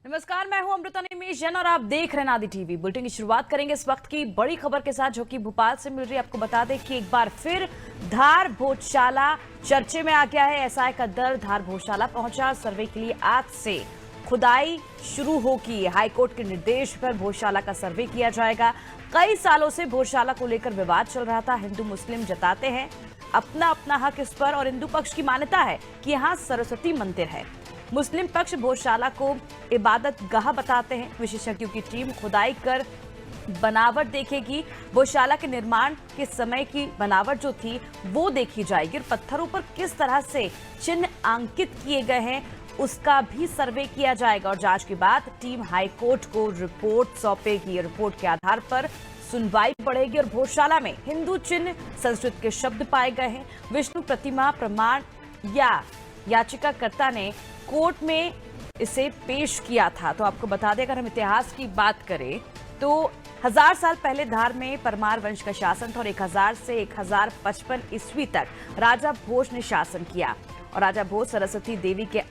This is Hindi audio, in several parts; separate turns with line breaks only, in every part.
नमस्कार, मैं हूं अमृता निमेश जैन और आप देख रहे हैं नादी टीवी। बुलेटिन की शुरुआत करेंगे इस वक्त की बड़ी खबर के साथ जो कि भोपाल से मिल रही है। आपको बता दें कि एक बार फिर धार भोजशाला चर्चे में आ गया है। एसआई का दल धार भोजशाला पहुंचा। सर्वे के लिए आज से खुदाई शुरू होगी। हाईकोर्ट के निर्देश पर भोजशाला का सर्वे किया जाएगा। कई सालों से भोजशाला को लेकर विवाद चल रहा था। हिंदू मुस्लिम जताते हैं अपना अपना हक इस पर और हिंदू पक्ष की मान्यता है कि यहाँ सरस्वती मंदिर है। मुस्लिम पक्ष भोजशाला को इबादत गाह बताते हैं। विशेषज्ञों की टीम खुदाई कर बनावट देखेगी। भोजशाला के निर्माण के समय की बनावट जो थी वो देखी जाएगी और पत्थरों पर किस तरह से चिन्ह अंकित किए गए हैं उसका भी सर्वे किया जाएगा और जांच के बाद टीम हाईकोर्ट को रिपोर्ट सौंपेगी। रिपोर्ट के आधार पर सुनवाई बढ़ेगी और भोजशाला में हिंदू चिन्ह संस्कृत के शब्द पाए गए हैं। विष्णु प्रतिमा प्रमाण या याचिकाकर्ता ने कोर्ट में इसे पेश किया था। तो आपको बता दें, अगर हम इतिहास की बात करें तो 1000 साल पहले धार में परमार वंश का शासन था और 1000 से 1055 ईस्वी तक राजा भोज ने शासन किया और राजा भोज सरस्वती देवी के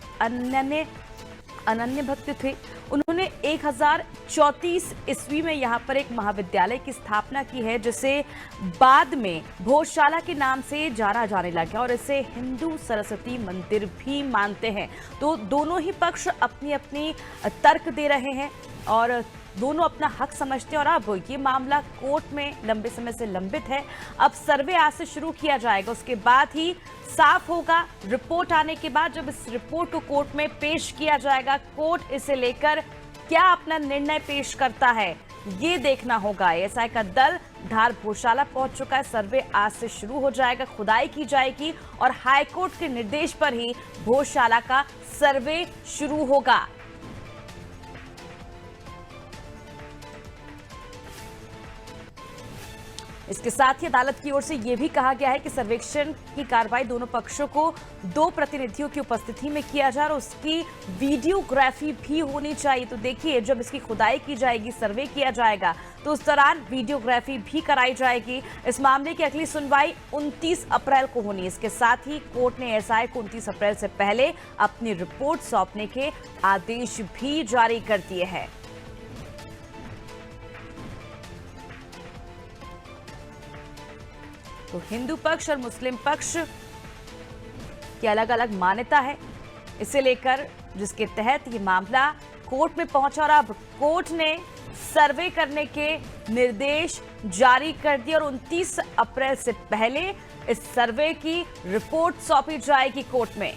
अनन्य भक्त थे। उन्होंने 1034 ईस्वी में यहाँ पर एक महाविद्यालय की स्थापना की है जिसे बाद में भोजशाला के नाम से जाना जाने लगा और इसे हिंदू सरस्वती मंदिर भी मानते हैं। तो दोनों ही पक्ष अपनी अपनी तर्क दे रहे हैं और दोनों अपना हक समझते हैं और अब ये मामला कोर्ट में लंबे समय से लंबित है। अब सर्वे आज से शुरू किया जाएगा, उसके बाद ही साफ होगा। रिपोर्ट आने के बाद जब इस रिपोर्ट को कोर्ट में पेश किया जाएगा, कोर्ट इसे लेकर क्या अपना निर्णय पेश करता है ये देखना होगा। एसआई का दल धार भोजशाला पहुंच चुका है। सर्वे आज से शुरू हो जाएगा, खुदाई की जाएगी और हाईकोर्ट के निर्देश पर ही भोजशाला का सर्वे शुरू होगा। इसके साथ ही अदालत की ओर से यह भी कहा गया है कि सर्वेक्षण की कार्रवाई दोनों पक्षों को 2 प्रतिनिधियों की उपस्थिति में किया जाए और उसकी वीडियोग्राफी भी होनी चाहिए। तो देखिए, जब इसकी खुदाई की जाएगी, सर्वे किया जाएगा, तो उस दौरान वीडियोग्राफी भी कराई जाएगी। इस मामले की अगली सुनवाई 29 अप्रैल को होनी है। इसके साथ ही कोर्ट ने एसआई को 29 अप्रैल से पहले अपनी रिपोर्ट सौंपने के आदेश भी जारी कर दिए हैं। तो हिंदू पक्ष और मुस्लिम पक्ष की अलग अलग मान्यता है, इसे लेकर जिसके तहत ये मामला कोर्ट में पहुंचा और अब कोर्ट ने सर्वे करने के निर्देश जारी कर दिए और 29 अप्रैल से पहले इस सर्वे की रिपोर्ट सौंपी जाएगी कोर्ट में।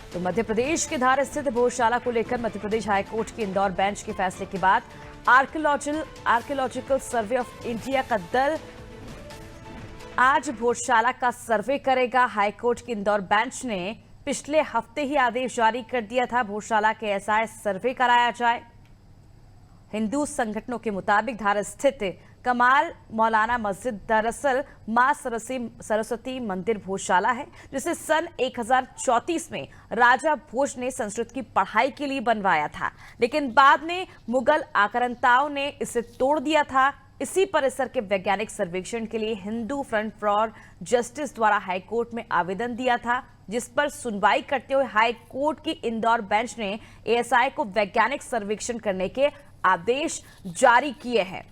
तो मध्य प्रदेश के धार स्थित भोजशाला को लेकर मध्य प्रदेश हाईकोर्ट के इंदौर बेंच के फैसले के बाद आर्कियोलॉजिकल सर्वे ऑफ इंडिया का दल आज भोजशाला का सर्वे करेगा। हाईकोर्ट के इंदौर बेंच ने पिछले हफ्ते ही आदेश जारी कर दिया था भोजशाला के एसआई सर्वे कराया जाए। हिंदू संगठनों के मुताबिक धार स्थित कमाल मौलाना मस्जिद दरअसल मां सरस्वती मंदिर भोजशाला है जिसे सन 1034 में राजा भोज ने संस्कृत की पढ़ाई के लिए बनवाया था, लेकिन बाद में मुगल आक्रांताओं ने इसे तोड़ दिया था। इसी परिसर के वैज्ञानिक सर्वेक्षण के लिए हिंदू फ्रंट फॉर जस्टिस द्वारा हाईकोर्ट में आवेदन दिया था, जिस पर सुनवाई करते हुए हाईकोर्ट की इंदौर बेंच ने एएसआई को वैज्ञानिक सर्वेक्षण करने के आदेश जारी किए हैं।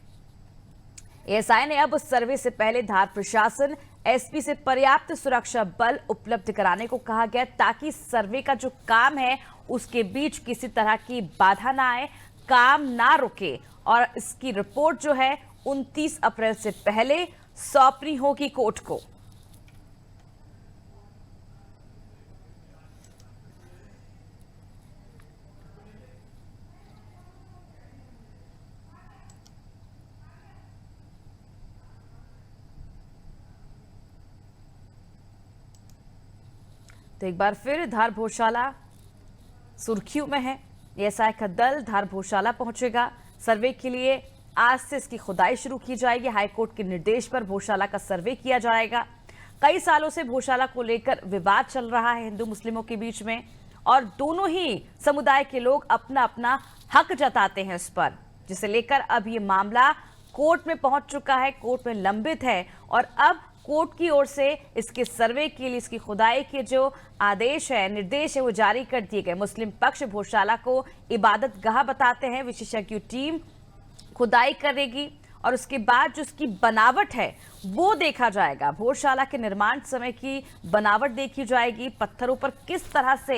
एएसआई ने अब उस सर्वे से पहले धार प्रशासन एसपी से पर्याप्त सुरक्षा बल उपलब्ध कराने को कहा गया ताकि सर्वे का जो काम है उसके बीच किसी तरह की बाधा ना आए, काम ना रुके और इसकी रिपोर्ट जो है 29 अप्रैल से पहले सौंपनी होगी कोर्ट को। तो एक बार फिर धार भोजशाला सुर्खियों में है। एएसआई का दल धार भोजशाला पहुंचेगा। सर्वे के लिए आज से इसकी खुदाई शुरू की जाएगी। हाईकोर्ट के निर्देश पर भोजशाला का सर्वे किया जाएगा। कई सालों से भोजशाला को लेकर विवाद चल रहा है हिंदू मुस्लिमों के बीच में और दोनों ही समुदाय के लोग अपना अपना हक जताते हैं इस पर, जिसे लेकर अब ये मामला कोर्ट में पहुंच चुका है, कोर्ट में लंबित है और अब कोर्ट की ओर से इसके सर्वे के लिए, इसकी खुदाई के जो आदेश है, निर्देश है, वो जारी कर दिए गए। मुस्लिम पक्ष भोजशाला को इबादत गाह बताते हैं। विशेषज्ञ टीम खुदाई करेगी और उसके बाद जो उसकी बनावट है वो देखा जाएगा। भोजशाला के निर्माण समय की बनावट देखी जाएगी। पत्थरों पर किस तरह से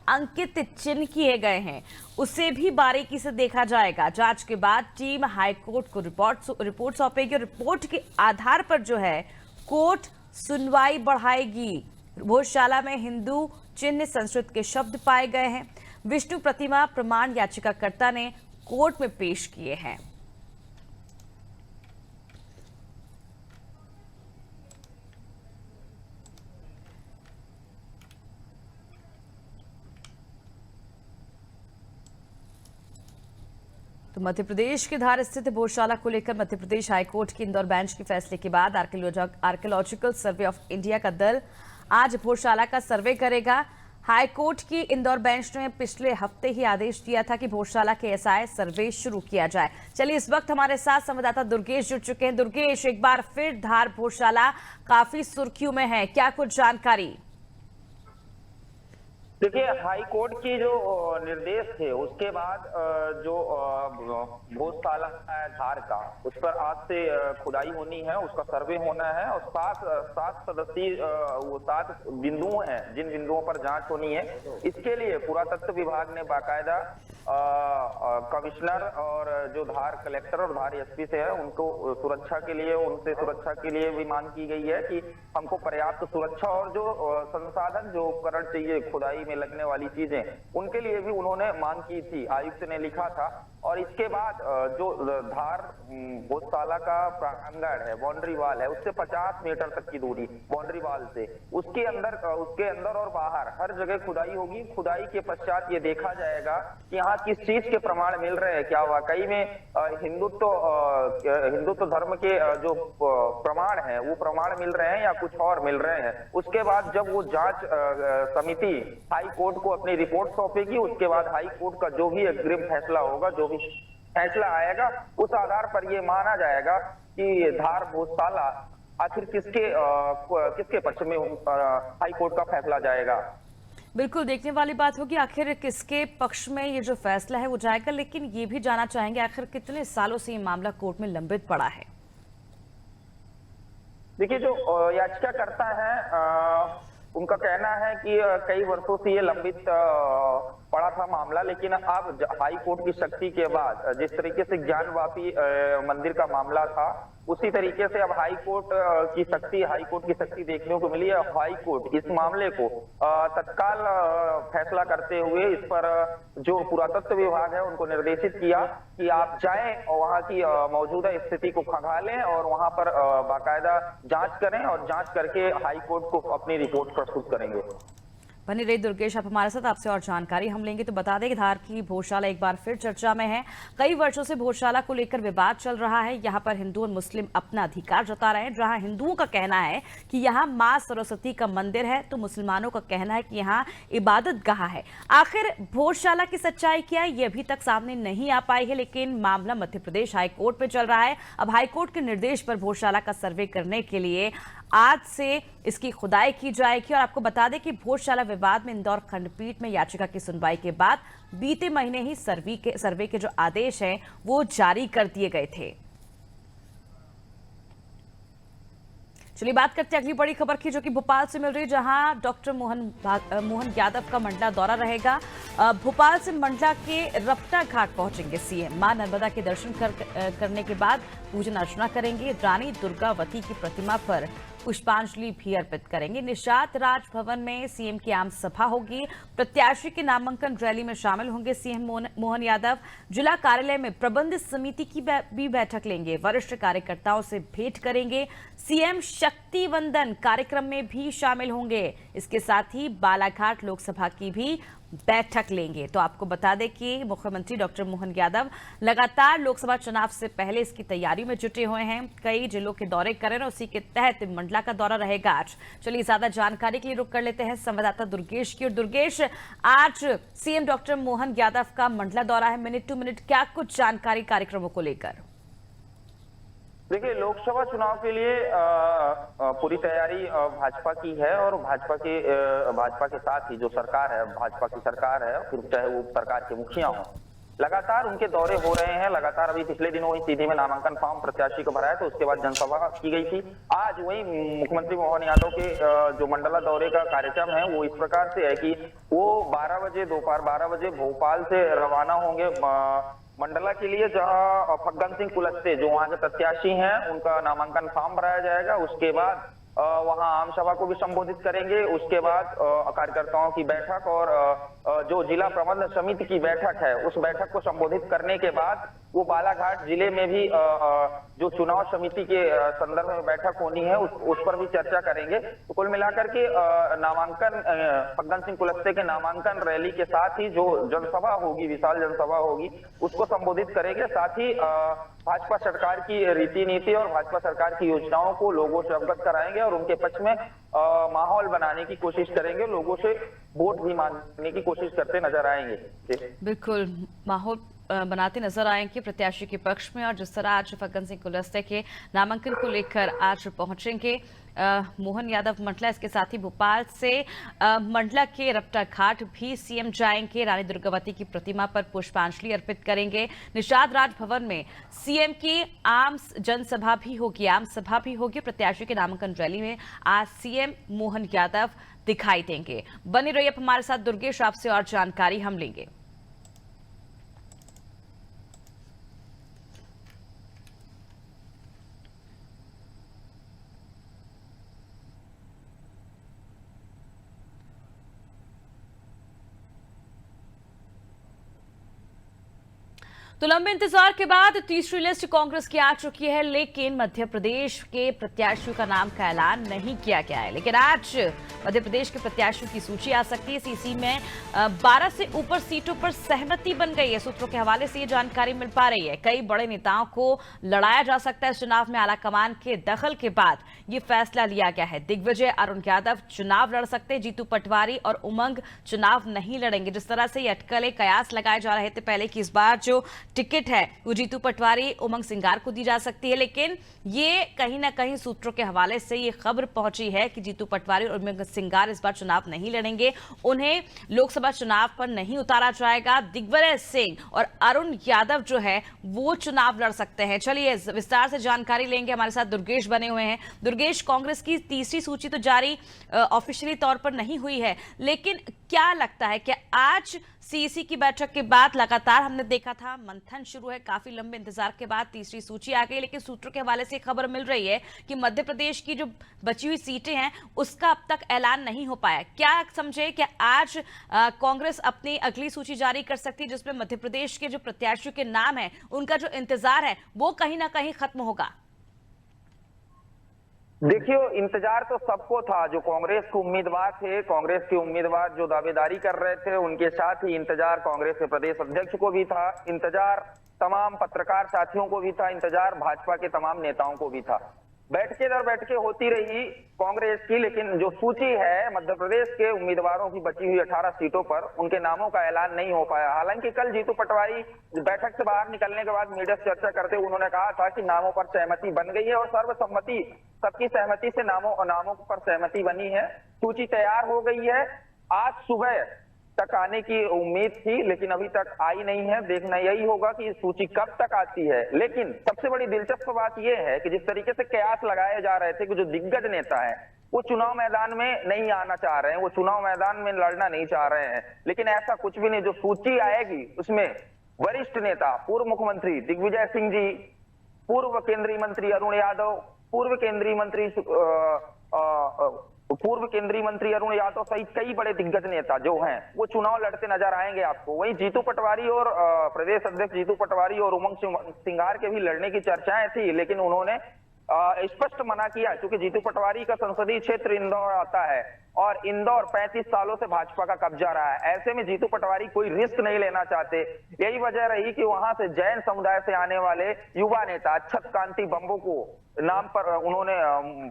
अंकित चिन्ह किए गए हैं उसे भी बारीकी से देखा जाएगा। जांच के बाद टीम हाईकोर्ट को रिपोर्ट सौंपेगी और रिपोर्ट के आधार पर जो है कोर्ट सुनवाई बढ़ाएगी। भोजशाला में हिंदू चिन्ह संस्कृत के शब्द पाए गए हैं। विष्णु प्रतिमा प्रमाण याचिकाकर्ता ने कोर्ट में पेश किए हैं। तो मध्य प्रदेश के धार स्थित भोजशाला को लेकर मध्य प्रदेश हाईकोर्ट के इंदौर बेंच के फैसले के बाद आर्कियोलॉजिकल सर्वे ऑफ इंडिया का दल आज भोजशाला का सर्वे करेगा। हाईकोर्ट की इंदौर बेंच ने पिछले हफ्ते ही आदेश दिया था कि भोजशाला के एसआई सर्वे शुरू किया जाए। चलिए, इस वक्त हमारे साथ संवाददाता दुर्गेश जुड़ चुके हैं। दुर्गेश, एक बार फिर धार भोजशाला काफी सुर्खियों में है, क्या कुछ जानकारी?
देखिए, हाई कोर्ट की जो निर्देश थे उसके बाद जो भोजशाला है धार का, उस पर आज से खुदाई होनी है, उसका सर्वे होना है और सात सदस्यीय वो 7 बिंदु हैं जिन बिंदुओं पर जांच होनी है। इसके लिए पुरातत्व विभाग ने बाकायदा कमिश्नर और जो धार कलेक्टर और धार एसपी से है उनको सुरक्षा के लिए भी मांग की गई है कि हमको पर्याप्त सुरक्षा और जो संसाधन, जो उपकरण चाहिए खुदाई में लगने वाली चीजें, उनके लिए भी उन्होंने मांग की थी। आयुक्त ने लिखा था। और इसके बाद जो धार भोजशाला का प्रांगण है, बाउंड्री वाल है, उससे 50 मीटर तक की दूरी बाउंड्री वाल से उसके अंदर और बाहर हर जगह खुदाई होगी। खुदाई के पश्चात ये देखा जाएगा कि यहाँ किस चीज के प्रमाण मिल रहे हैं, क्या वाकई में हिंदुत्व धर्म के जो प्रमाण है वो प्रमाण मिल रहे हैं या कुछ और मिल रहे हैं। उसके बाद जब वो जांच समिति हाई कोर्ट को अपनी रिपोर्ट सौंपेगी, उसके बाद हाई कोर्ट का जो भी अग्रिम फैसला होगा, जो भी फैसला आएगा, उस आधार पर यह माना जाएगा कि धार भोजशाला आखिर किसके पक्ष में हाई कोर्ट का फैसला जाएगा।
बिल्कुल देखने वाली बात होगी आखिर किसके पक्ष में ये जो फैसला है वो जाएगा। लेकिन ये भी जानना चाहेंगे आखिर कितने सालों से ये मामला कोर्ट में लंबित पड़ा है? देखिए,
जो याचिकाकर्ता है उनका कहना है कि कई वर्षों से ये लंबित पड़ा था मामला, लेकिन अब हाई कोर्ट की शक्ति के बाद जिस तरीके से ज्ञानवापी मंदिर का मामला था, उसी तरीके से अब हाई कोर्ट की शक्ति देखने को मिली है। हाई कोर्ट इस मामले को तत्काल फैसला करते हुए इस पर जो पुरातत्व विभाग है उनको निर्देशित किया कि आप जाएं और वहां की मौजूदा स्थिति को खंगालें और वहां पर बाकायदा जांच करें और जांच करके हाई कोर्ट को अपनी रिपोर्ट प्रस्तुत करेंगे।
बनी रही दुर्गेश, आप हमारे साथ, आपसे और जानकारी हम लेंगे। तो बता दें कि धार की भोजशाला एक बार फिर चर्चा में है। कई वर्षों से भोजशाला को लेकर विवाद चल रहा है। यहाँ पर हिंदू और मुस्लिम अपना अधिकार जता रहे हैं। जहाँ हिंदुओं का कहना है कि यहाँ माँ सरस्वती का मंदिर है, तो मुसलमानों का कहना है कि यहाँ इबादत गाह है। आखिर भोजशाला की सच्चाई क्या है, ये अभी तक सामने नहीं आ पाई है, लेकिन मामला मध्य प्रदेश हाईकोर्ट में चल रहा है। अब हाईकोर्ट के निर्देश पर भोजशाला का सर्वे करने के लिए आज से इसकी खुदाई की जाएगी। और आपको बता दें कि भोजशाला विवाद में इंदौर खंडपीठ में याचिका की सुनवाई के बाद बीते महीने ही सर्वे के जो आदेश हैं वो जारी कर दिए गए थे। चलिए बात करते हैं अगली बड़ी खबर की, जो कि भोपाल से मिल रही है, जहां डॉक्टर मोहन यादव का मंडला दौरा रहेगा। भोपाल से मंडला के रपटा घाट पहुंचेंगे सीएम। मां नर्मदा के दर्शन करने के बाद पूजन अर्चना करेंगे। रानी दुर्गावती की प्रतिमा पर पुष्पांजलि भी अर्पित करेंगे। निषाद राजभवन में सीएम की आम सभा होगी। प्रत्याशी के नामांकन रैली में शामिल होंगे सीएम मोहन यादव। जिला कार्यालय में प्रबंध समिति की भी बैठक लेंगे। वरिष्ठ कार्यकर्ताओं से भेंट करेंगे। सीएम शक्ति वंदन कार्यक्रम में भी शामिल होंगे। इसके साथ ही बालाघाट लोकसभा की भी बैठक लेंगे। तो आपको बता दें कि मुख्यमंत्री डॉक्टर मोहन यादव लगातार लोकसभा चुनाव से पहले इसकी तैयारी में जुटे हुए हैं। कई जिलों के दौरे करें और उसी के तहत मंडला का दौरा रहेगा आज। चलिए ज्यादा जानकारी के लिए रुक कर लेते हैं संवाददाता दुर्गेश की। और दुर्गेश, आज सीएम डॉक्टर मोहन यादव का मंडला दौरा है, मिनट टू मिनट क्या कुछ जानकारी कार्यक्रमों को लेकर?
देखिए, लोकसभा चुनाव के लिए पूरी तैयारी भाजपा की है और भाजपा के साथ ही जो सरकार है, भाजपा की सरकार है, फिर चाहे वो सरकार के मुखिया हों, लगातार उनके दौरे हो रहे हैं। लगातार अभी पिछले दिनों वही सीधी में नामांकन फॉर्म प्रत्याशी को भराया, तो उसके बाद जनसभा की गई थी। आज वही मुख्यमंत्री मोहन यादव के जो मंडला दौरे का कार्यक्रम है वो इस प्रकार से है कि वो 12 बजे, दोपहर 12 बजे भोपाल से रवाना होंगे मंडला के लिए, जहां फग्गन सिंह कुलस्ते जो वहां के प्रत्याशी हैं उनका नामांकन फॉर्म भराया जाएगा। उसके बाद वहां आम सभा को भी संबोधित करेंगे। उसके बाद कार्यकर्ताओं की बैठक और जो जिला प्रबंधन समिति की बैठक है उस बैठक को संबोधित करने के बाद वो बालाघाट जिले में भी जो चुनाव समिति के संदर्भ में बैठक होनी है उस पर भी चर्चा करेंगे। तो कुल मिलाकर के नामांकन फग्गन सिंह कुलस्ते के नामांकन रैली के साथ ही जो जनसभा होगी, विशाल जनसभा होगी, उसको संबोधित करेंगे। साथ ही भाजपा सरकार की रीति नीति और भाजपा सरकार की योजनाओं को लोगों से अवगत कराएंगे और उनके पक्ष में माहौल बनाने की कोशिश करेंगे। लोगों से वोट भी मांगने की कोशिश करते नजर आएंगे।
बिल्कुल माहौल बनाते नजर आएंगे प्रत्याशी के पक्ष में। और जिस तरह आज फग्गन सिंह कुलस्ते के नामांकन को लेकर आज पहुंचेंगे मोहन यादव मंडला, इसके साथ ही भोपाल से मंडला के रपटा घाट भी सीएम जाएंगे। रानी दुर्गावती की प्रतिमा पर पुष्पांजलि अर्पित करेंगे। निषाद राजभवन में सीएम की आम जनसभा भी होगी, आम सभा भी होगी। प्रत्याशी के नामांकन रैली में आज सीएम मोहन यादव दिखाई देंगे। बने रहिए हमारे साथ दुर्गेश, आपसे और जानकारी हम लेंगे। तो लंबे इंतजार के बाद तीसरी लिस्ट कांग्रेस की आ चुकी है, लेकिन मध्य प्रदेश के प्रत्याशियों का नाम का ऐलान नहीं किया गया है। लेकिन आज मध्य प्रदेश के प्रत्याशियों की सूची आ सकती है। सीसी में 12 से ऊपर सीटों पर सहमति बन गई है। सूत्रों के हवाले से ये जानकारी मिल पा रही है। कई बड़े नेताओं को लड़ाया जा सकता है इस चुनाव में। आलाकमान के दखल के बाद ये फैसला लिया गया है। दिग्विजय अरुण यादव चुनाव लड़ सकते हैं, जीतू पटवारी और उमंग चुनाव नहीं लड़ेंगे। जिस तरह से ये अटकलें कयास लगाए जा रहे थे पहले कि इस बार जो टिकट है वो जीतू पटवारी उमंग सिंगार को दी जा सकती है, लेकिन ये कहीं ना कहीं सूत्रों के हवाले से ये खबर पहुंची है कि जीतू पटवारी और उमंग सिंगार इस बार चुनाव नहीं लड़ेंगे। उन्हें लोकसभा चुनाव पर नहीं उतारा जाएगा। दिग्विजय सिंह और अरुण यादव जो है वो चुनाव लड़ सकते हैं। चलिए विस्तार से जानकारी लेंगे। हमारे साथ दुर्गेश बने हुए हैं। दुर्गेश, कांग्रेस की तीसरी सूची तो जारी ऑफिशियली तौर पर नहीं हुई है, लेकिन क्या लगता है कि आज सीईसी की बैठक के बाद लगातार हमने देखा था मंथन शुरू है, काफी लंबे इंतजार के बाद तीसरी सूची आ गई, लेकिन सूत्रों के हवाले से खबर मिल रही है कि मध्य प्रदेश की जो बची हुई सीटें हैं उसका अब तक ऐलान नहीं हो पाया। क्या समझे कि आज कांग्रेस अपनी अगली सूची जारी कर सकती है जिसमें मध्य प्रदेश के जो प्रत्याशियों के नाम है उनका जो इंतजार है वो कहीं ना कहीं खत्म होगा?
देखिए, इंतजार तो सबको था। जो कांग्रेस के उम्मीदवार थे, कांग्रेस के उम्मीदवार जो दावेदारी कर रहे थे, उनके साथ ही इंतजार कांग्रेस के प्रदेश अध्यक्ष को भी था, इंतजार तमाम पत्रकार साथियों को भी था, इंतजार भाजपा के तमाम नेताओं को भी था। बैठकें दर बैठकें होती रही कांग्रेस की, लेकिन जो सूची है मध्य प्रदेश के उम्मीदवारों की बची हुई 18 सीटों पर, उनके नामों का ऐलान नहीं हो पाया। हालांकि कल जीतू पटवारी बैठक से बाहर निकलने के बाद मीडिया से चर्चा करते हुए उन्होंने कहा था कि नामों पर सहमति बन गई है और सर्वसम्मति, सबकी सहमति से नामों पर सहमति बनी है। सूची तैयार हो गई है। आज सुबह तक आने की उम्मीद थी, लेकिन अभी तक आई नहीं है। देखना यही होगा कि सूची कब तक आती है। लेकिन सबसे बड़ी दिलचस्प बात यह है कि जिस तरीके से कयास लगाए जा रहे थे कि जो दिग्गज नेता है वो चुनाव मैदान में नहीं आना चाह रहे हैं, वो चुनाव मैदान में लड़ना नहीं चाह रहे हैं, लेकिन ऐसा कुछ भी नहीं। जो सूची आएगी उसमें वरिष्ठ नेता, पूर्व मुख्यमंत्री दिग्विजय सिंह जी, पूर्व केंद्रीय मंत्री अरुण यादव, पूर्व केंद्रीय मंत्री अरुण यादव सहित कई बड़े दिग्गज नेता जो हैं वो चुनाव लड़ते नजर आएंगे आपको। वहीं जीतू पटवारी और प्रदेश अध्यक्ष जीतू पटवारी और उमंग सिंगार के भी लड़ने की चर्चाएं थी, लेकिन उन्होंने स्पष्ट मना किया, क्योंकि जीतू पटवारी का संसदीय क्षेत्र इंदौर आता है और इंदौर 35 सालों से भाजपा का कब्जा रहा है। ऐसे में जीतू पटवारी कोई रिस्क नहीं लेना चाहते। यही वजह रही कि वहां से जैन समुदाय से आने वाले युवा नेता अक्षत कांति बंबू को नाम पर उन्होंने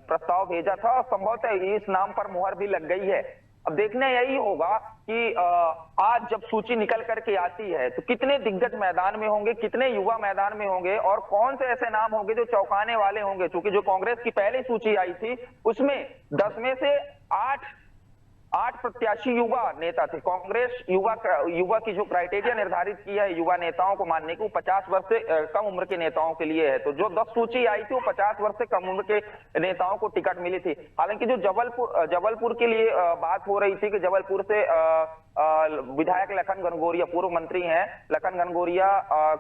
प्रस्ताव भेजा था और संभवतः इस नाम पर मुहर भी लग गई है। अब देखने यही होगा कि आज जब सूची निकल करके आती है तो कितने दिग्गज मैदान में होंगे, कितने युवा मैदान में होंगे और कौन से ऐसे नाम होंगे जो चौंकाने वाले होंगे। क्योंकि जो कांग्रेस की पहली सूची आई थी उसमें 10 में से 8 प्रत्याशी युवा नेता थे। कांग्रेस युवा की जो क्राइटेरिया निर्धारित किया है युवा नेताओं को मानने की, वो 50 वर्ष से कम उम्र के नेताओं के लिए है। तो जो 10 सूची आई थी वो 50 वर्ष से कम उम्र के नेताओं को टिकट मिली थी। हालांकि जो जबलपुर के लिए बात हो रही थी कि जबलपुर से विधायक लखन घनघोरिया, पूर्व मंत्री हैं, लखन घनघोरिया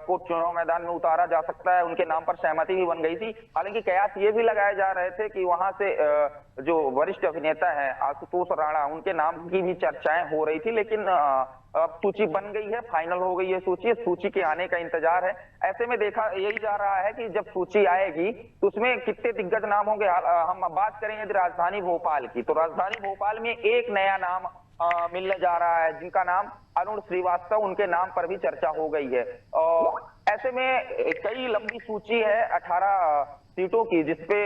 को चुनाव मैदान में उतारा जा सकता है, उनके नाम पर सहमति भी बन गई थी। हालांकि कयास ये भी लगाए जा रहे थे कि वहां से जो वरिष्ठ अभिनेता है आशुतोष राणा, उनके नाम की भी चर्चाएं हो रही थी। लेकिन अब सूची बन गई है, फाइनल हो गई है सूची के आने का इंतजार है। ऐसे में देखा यही जा रहा है कि जब सूची आएगी तो उसमें कितने दिग्गज नाम होंगे। हम बात करें यदि राजधानी भोपाल की, तो राजधानी भोपाल में एक नया नाम मिलने जा रहा है जिनका नाम अरुण श्रीवास्तव, उनके नाम पर भी चर्चा हो गई है। और ऐसे में कई लंबी सूची है 18 सीटों की जिसपे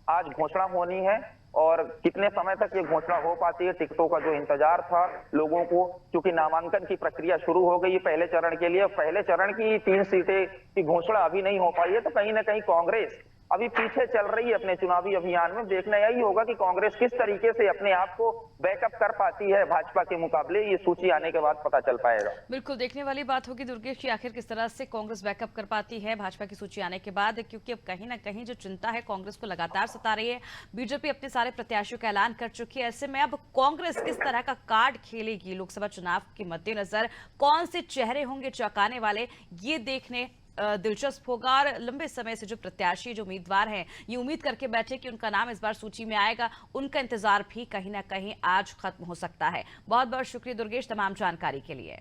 आज घोषणा होनी है और कितने समय तक ये घोषणा हो पाती है, टिकटों का जो इंतजार था लोगों को, क्योंकि नामांकन की प्रक्रिया शुरू हो गई है पहले चरण के लिए। पहले चरण की 3 सीटें की घोषणा अभी नहीं हो पाई है, तो कहीं ना कहीं कांग्रेस अभी पीछे चल रही है अपने चुनावी अभियान में। देखना यही होगा कि कांग्रेस किस तरीके से अपने आप को बैकअप कर पाती है भाजपा के मुकाबले। ये सूची आने के बाद पता चल पाएगा।
बिल्कुल देखने वाली बात होगी दुर्गेश की आखिर किस तरह से कांग्रेस बैकअप कर पाती है भाजपा की सूची आने के बाद, क्योंकि अब कहीं ना कहीं जो चिंता है कांग्रेस को लगातार सता रही है। बीजेपी अपने सारे प्रत्याशियों का ऐलान कर चुकी है। ऐसे में अब कांग्रेस किस तरह का कार्ड खेलेगी लोकसभा चुनाव के मद्देनजर, कौन से चेहरे होंगे चौंकाने वाले, ये देखने दिलचस्प होगा। और लंबे समय से जो प्रत्याशी, जो उम्मीदवार हैं, ये उम्मीद करके बैठे कि उनका नाम इस बार सूची में आएगा, उनका इंतजार भी कहीं ना कहीं आज खत्म हो सकता है। बहुत बहुत शुक्रिया दुर्गेश तमाम जानकारी के लिए।